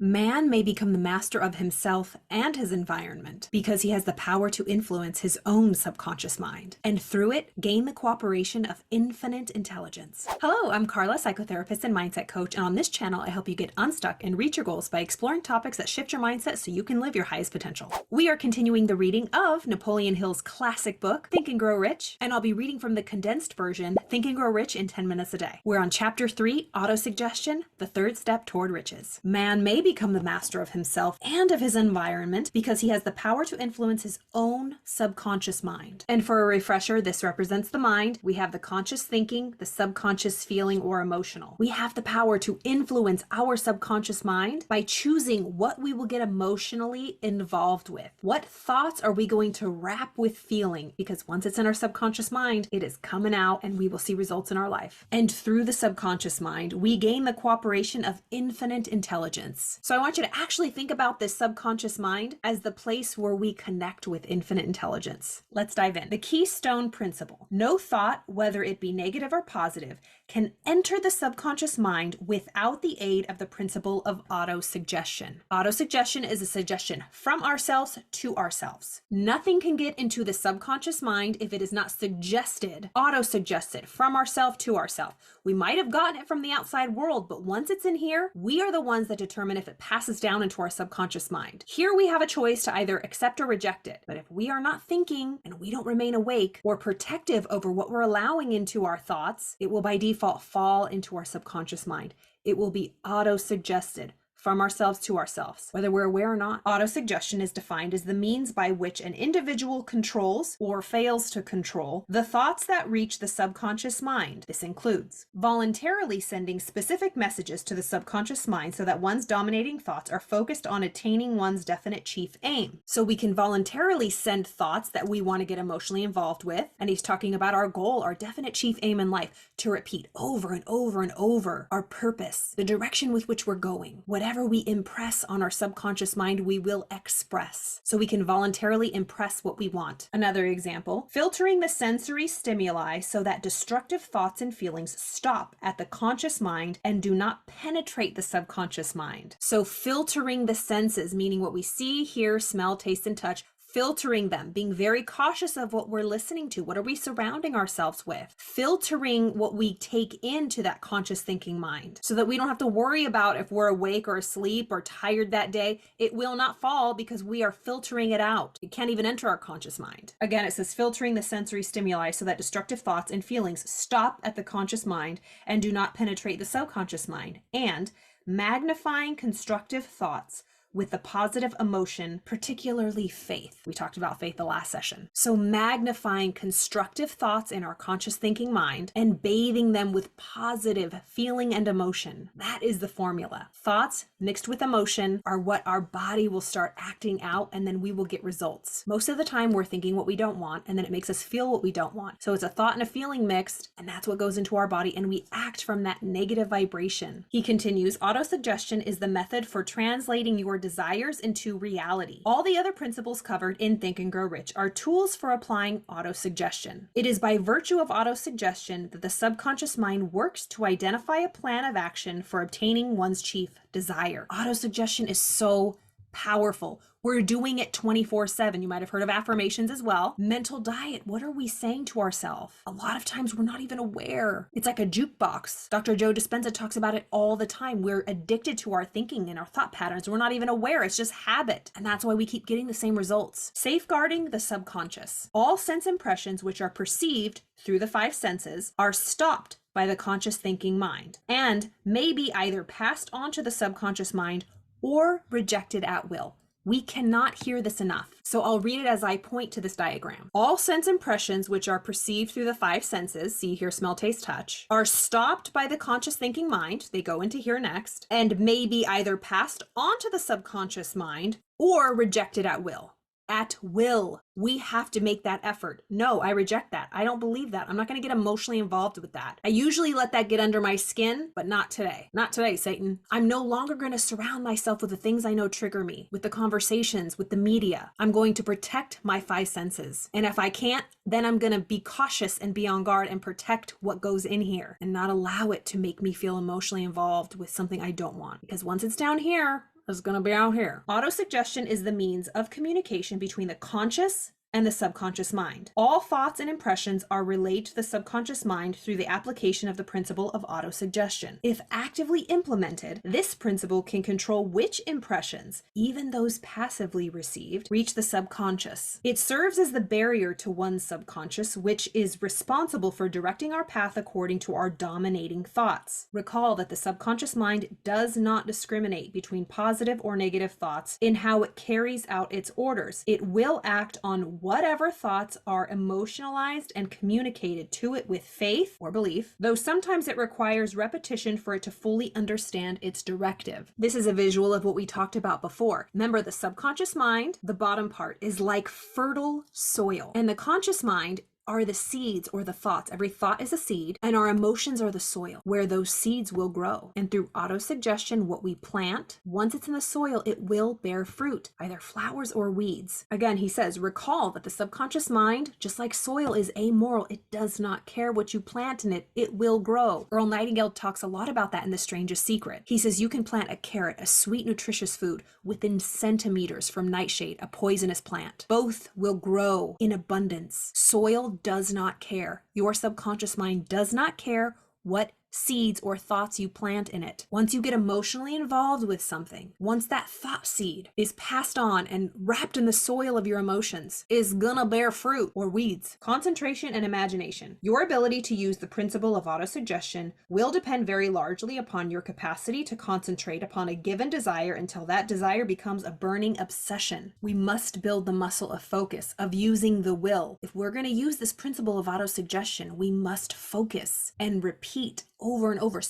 Man may become the master of himself and his environment because he has the power to influence his own subconscious mind, and through it, gain the cooperation of infinite intelligence. Hello, I'm Carla, psychotherapist and mindset coach, and on this channel, I help you get unstuck and reach your goals by exploring topics that shift your mindset so you can live your highest potential. We are continuing the reading of Napoleon Hill's classic book, Think and Grow Rich, and I'll be reading from the condensed version, Think and Grow Rich in 10 Minutes a Day. We're on Chapter 3, Autosuggestion, the third step toward riches. Man may become the master of himself and of his environment because he has the power to influence his own subconscious mind. And for a refresher, this represents the mind. We have the conscious thinking, the subconscious feeling or emotional. We have the power to influence our subconscious mind by choosing what we will get emotionally involved with. What thoughts are we going to wrap with feeling? Because once it's in our subconscious mind, it is coming out and we will see results in our life. And through the subconscious mind, we gain the cooperation of infinite intelligence. So I want you to actually think about this subconscious mind as the place where we connect with infinite intelligence. Let's dive in. The keystone principle. No thought, whether it be negative or positive, can enter the subconscious mind without the aid of the principle of autosuggestion. Autosuggestion is a suggestion from ourselves to ourselves. Nothing can get into the subconscious mind if it is not suggested, autosuggested from ourselves to ourselves. We might have gotten it from the outside world, but once it's in here, we are the ones that determine if it passes down into our subconscious mind. Here we have a choice to either accept or reject it. But if we are not thinking and we don't remain awake or protective over what we're allowing into our thoughts, it will by default fall into our subconscious mind. It will be auto-suggested from ourselves to ourselves, whether we're aware or not. Autosuggestion is defined as the means by which an individual controls or fails to control the thoughts that reach the subconscious mind. This includes voluntarily sending specific messages to the subconscious mind so that one's dominating thoughts are focused on attaining one's definite chief aim. So we can voluntarily send thoughts that we want to get emotionally involved with, and he's talking about our goal, our definite chief aim in life, to repeat over and over and over our purpose, the direction with which we're going. Whatever we impress on our subconscious mind, we will express. So we can voluntarily impress what we want. Another example, filtering the sensory stimuli so that destructive thoughts and feelings stop at the conscious mind and do not penetrate the subconscious mind. So filtering the senses, meaning what we see, hear, smell, taste, and touch, filtering them, being very cautious of what we're listening to. What are we surrounding ourselves with? Filtering what we take into that conscious thinking mind so that we don't have to worry about if we're awake or asleep or tired that day. It will not fall because we are filtering it out. It can't even enter our conscious mind. Again, it says filtering the sensory stimuli so that destructive thoughts and feelings stop at the conscious mind and do not penetrate the subconscious mind. And magnifying constructive thoughts with the positive emotion, particularly faith. We talked about faith the last session. So magnifying constructive thoughts in our conscious thinking mind and bathing them with positive feeling and emotion. That is the formula. Thoughts mixed with emotion are what our body will start acting out, and then we will get results. Most of the time we're thinking what we don't want, and then it makes us feel what we don't want. So it's a thought and a feeling mixed, and that's what goes into our body, and we act from that negative vibration. He continues, autosuggestion is the method for translating your desires into reality. All the other principles covered in Think and Grow Rich are tools for applying autosuggestion. It is by virtue of autosuggestion that the subconscious mind works to identify a plan of action for obtaining one's chief desire. Autosuggestion is so powerful. We're doing it 24/7. You might have heard of affirmations as well. Mental diet. What are we saying to ourselves? A lot of times we're not even aware. It's like a jukebox. Dr. Joe Dispenza talks about it all the time. We're addicted to our thinking and our thought patterns. We're not even aware. It's just habit. And that's why we keep getting the same results. Safeguarding the subconscious. All sense impressions which are perceived through the five senses are stopped by the conscious thinking mind and may be either passed on to the subconscious mind or rejected at will. We cannot hear this enough. So I'll read it as I point to this diagram. All sense impressions which are perceived through the five senses, see, hear, smell, taste, touch, are stopped by the conscious thinking mind. They go into here next, and may be either passed on to the subconscious mind or rejected at will. At will. We have to make that effort. No, I reject that. I don't believe that. I'm not going to get emotionally involved with that. I usually let that get under my skin, but not today. Not today, Satan. I'm no longer going to surround myself with the things I know trigger me, with the conversations, with the media. I'm going to protect my five senses. And if I can't, then I'm going to be cautious and be on guard and protect what goes in here and not allow it to make me feel emotionally involved with something I don't want. Because once it's down here, It's gonna be out here. Autosuggestion is the means of communication between the conscious and the subconscious mind. All thoughts and impressions are relayed to the subconscious mind through the application of the principle of autosuggestion. If actively implemented, this principle can control which impressions, even those passively received, reach the subconscious. It serves as the barrier to one's subconscious, which is responsible for directing our path according to our dominating thoughts. Recall that the subconscious mind does not discriminate between positive or negative thoughts in how it carries out its orders. It will act on whatever thoughts are emotionalized and communicated to it with faith or belief, though sometimes it requires repetition for it to fully understand its directive. This is a visual of what we talked about before. Remember, the subconscious mind, the bottom part, is like fertile soil, and the conscious mind are the seeds or the thoughts. Every thought is a seed, and our emotions are the soil where those seeds will grow. And through autosuggestion, what we plant, once it's in the soil, it will bear fruit, either flowers or weeds. Again, he says, recall that the subconscious mind, just like soil, is amoral. It does not care what you plant in it. It will grow. Earl Nightingale talks a lot about that in The Strangest Secret. He says you can plant a carrot, a sweet, nutritious food, within centimeters from nightshade, a poisonous plant. Both will grow in abundance. Soil does not care. Your subconscious mind does not care what seeds or thoughts you plant in it. Once you get emotionally involved with something, once that thought seed is passed on and wrapped in the soil of your emotions, is gonna bear fruit or weeds. Concentration and imagination. Your ability to use the principle of autosuggestion will depend very largely upon your capacity to concentrate upon a given desire until that desire becomes a burning obsession. We must build the muscle of focus, of using the will. If we're gonna use this principle of autosuggestion, we must focus and repeat over and over,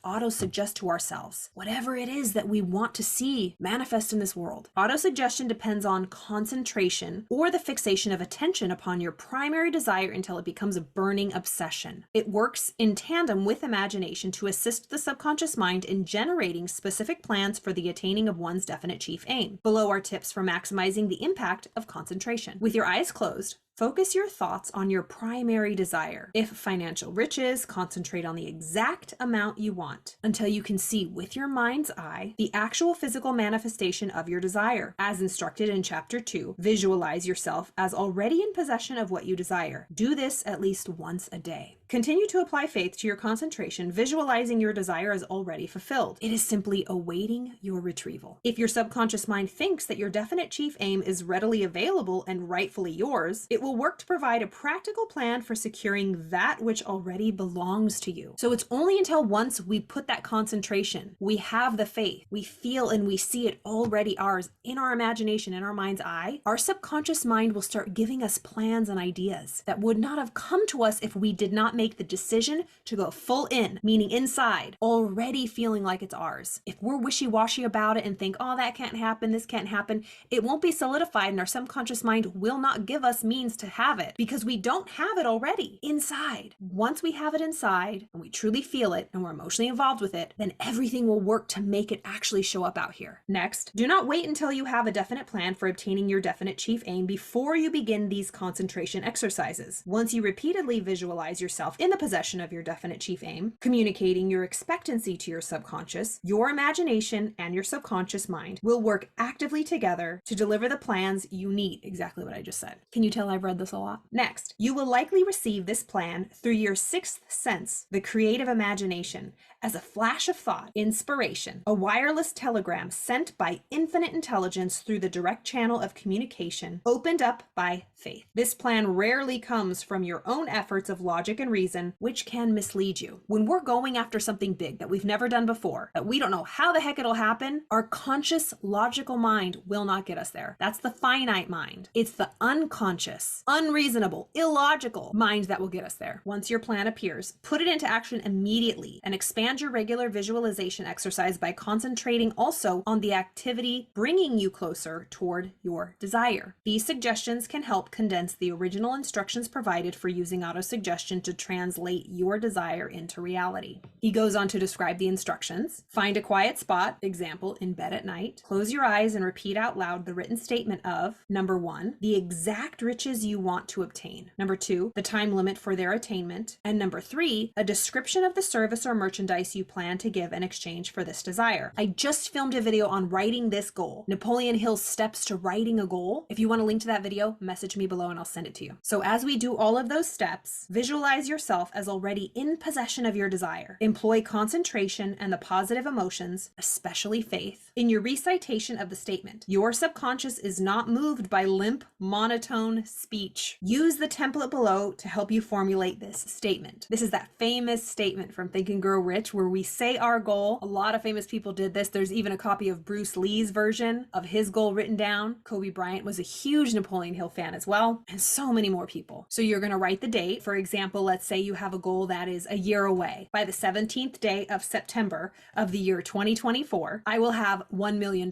auto-suggest to ourselves whatever it is that we want to see manifest in this world. Autosuggestion depends on concentration or the fixation of attention upon your primary desire until it becomes a burning obsession. It works in tandem with imagination to assist the subconscious mind in generating specific plans for the attaining of one's definite chief aim. Below are tips for maximizing the impact of concentration. With your eyes closed, focus your thoughts on your primary desire. If financial riches, concentrate on the exact amount you want until you can see with your mind's eye the actual physical manifestation of your desire. As instructed in Chapter 2, visualize yourself as already in possession of what you desire. Do this at least once a day. Continue to apply faith to your concentration, visualizing your desire as already fulfilled. It is simply awaiting your retrieval. If your subconscious mind thinks that your definite chief aim is readily available and rightfully yours, it will work to provide a practical plan for securing that which already belongs to you. So it's only until once we put that concentration, we have the faith, we feel and we see it already ours in our imagination, in our mind's eye, our subconscious mind will start giving us plans and ideas that would not have come to us if we did not make the decision to go full in, meaning inside, already feeling like it's ours. If we're wishy-washy about it and think, oh, that can't happen, this can't happen, it won't be solidified and our subconscious mind will not give us means to have it because we don't have it already inside. Once we have it inside and we truly feel it and we're emotionally involved with it, then everything will work to make it actually show up out here. Next, do not wait until you have a definite plan for obtaining your definite chief aim before you begin these concentration exercises. Once you repeatedly visualize yourself in the possession of your definite chief aim, communicating your expectancy to your subconscious, your imagination and your subconscious mind will work actively together to deliver the plans you need. Exactly what I just said. Can you tell I've read this a lot? Next, you will likely receive this plan through your sixth sense, the creative imagination, as a flash of thought, inspiration, a wireless telegram sent by infinite intelligence through the direct channel of communication opened up by faith. This plan rarely comes from your own efforts of logic and reason, which can mislead you. When we're going after something big that we've never done before, that we don't know how the heck it'll happen, our conscious, logical mind will not get us there. That's the finite mind. It's the unconscious, unreasonable, illogical mind that will get us there. Once your plan appears, put it into action immediately and expand your regular visualization exercise by concentrating also on the activity bringing you closer toward your desire. These suggestions can help condense the original instructions provided for using autosuggestion to translate your desire into reality. He goes on to describe the instructions. Find a quiet spot, example, in bed at night. Close your eyes and repeat out loud the written statement of, number 1, the exact riches you want to obtain. Number 2, the time limit for their attainment. And number 3, a description of the service or merchandise you plan to give in exchange for this desire. I just filmed a video on writing this goal. Napoleon Hill's steps to writing a goal. If you want a link to that video, message me below and I'll send it to you. So as we do all of those steps, visualize yourself as already in possession of your desire. Employ concentration and the positive emotions, especially faith, in your recitation of the statement. Your subconscious is not moved by limp, monotone speech. Use the template below to help you formulate this statement. This is that famous statement from Think and Grow Rich where we say our goal. A lot of famous people did this. There's even a copy of Bruce Lee's version of his goal written down. Kobe Bryant was a huge Napoleon Hill fan as well, and so many more people. So you're going to write the date. For example, let's say you have a goal that is a year away. By the 17th day of September of the year 2024, I will have $1 million.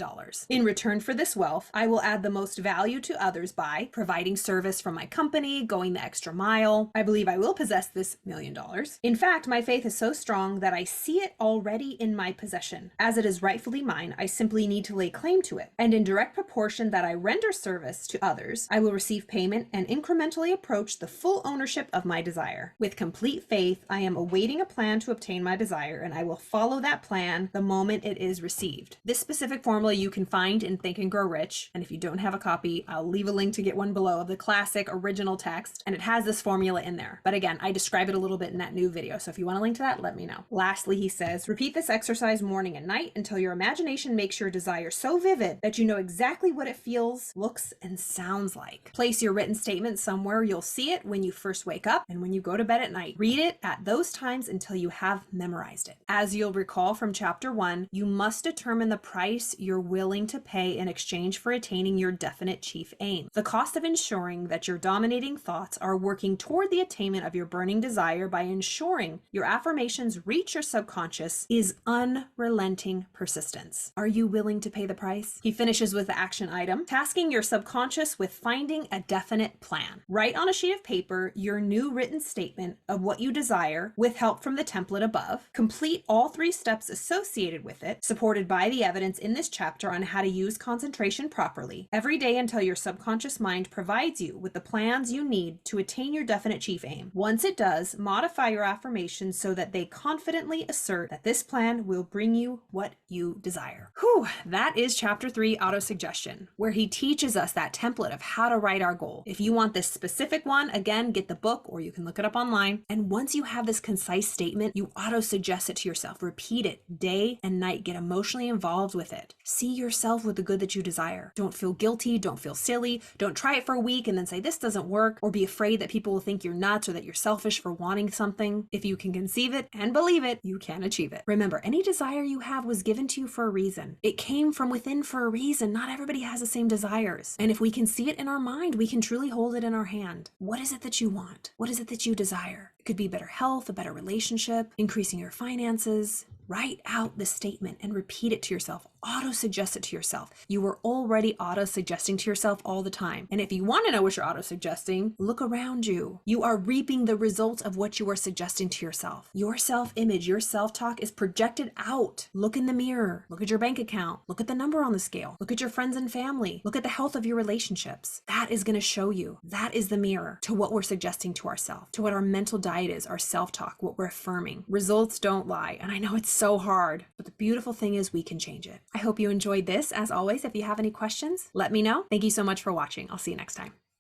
In return for this wealth, I will add the most value to others by providing service from my company, going the extra mile. I believe I will possess this $1 million. In fact, my faith is so strong that I see it already in my possession. As it is rightfully mine, I simply need to lay claim to it. And in direct proportion that I render service to others, I will receive payment and incrementally approach the full ownership of my desire. With complete faith, I am awaiting a plan to obtain my desire, and I will follow that plan the moment it is received. This specific formula you can find in Think and Grow Rich, and if you don't have a copy, I'll leave a link to get one below of the classic original text, and it has this formula in there. But again, I describe it a little bit in that new video, so if you want a link to that, let me know. Lastly, he says, repeat this exercise morning and night until your imagination makes your desire so vivid that you know exactly what it feels, looks, and sounds like. Place your written statement somewhere you'll see it when you first wake up and when you go to bed at night. Read it at those times until you have memorized it. As you'll recall from chapter 1, you must determine the price you're willing to pay in exchange for attaining your definite chief aim. The cost of ensuring that your dominating thoughts are working toward the attainment of your burning desire by ensuring your affirmations reach your subconscious is unrelenting persistence. Are you willing to pay the price? He finishes with the action item, tasking your subconscious with finding a definite plan. Write on a sheet of paper your new written statement of what you desire with help from the template above. Complete all 3 steps associated with it, supported by the evidence in this chapter on how to use concentration properly, every day until your subconscious mind provides you with the plans you need to attain your definite chief aim. Once it does, modify your affirmations so that they confidently assert that this plan will bring you what you desire. Whew, that is chapter 3, autosuggestion, where he teaches us that template of how to write our goal. If you want this specific one, again, get the book or you can look it up online. And once you have this concise statement, you auto-suggest it to yourself. Repeat it day and night. Get emotionally involved with it. See yourself with the good that you desire. Don't feel guilty. Don't feel silly. Don't try it for a week and then say this doesn't work, or be afraid that people will think you're nuts or that you're selfish for wanting something. If you can conceive it and believe it, you can achieve it. Remember, any desire you have was given to you for a reason. It came from within for a reason. Not everybody has the same desires. And if we can see it in our mind, we can truly hold it in our hand. What is it that you want? What is it that you desire? It could be better health, a better relationship, increasing your finances. Write out the statement and repeat it to yourself. Auto-suggest it to yourself. You are already auto-suggesting to yourself all the time. And if you want to know what you're auto-suggesting, look around you. You are reaping the results of what you are suggesting to yourself. Your self-image, your self-talk is projected out. Look in the mirror. Look at your bank account. Look at the number on the scale. Look at your friends and family. Look at the health of your relationships. That is going to show you. That is the mirror to what we're suggesting to ourselves, to what our mental diet is, our self-talk, what we're affirming. Results don't lie. And I know it's so hard, but the beautiful thing is we can change it. I hope you enjoyed this. As always, if you have any questions, let me know. Thank you so much for watching. I'll see you next time.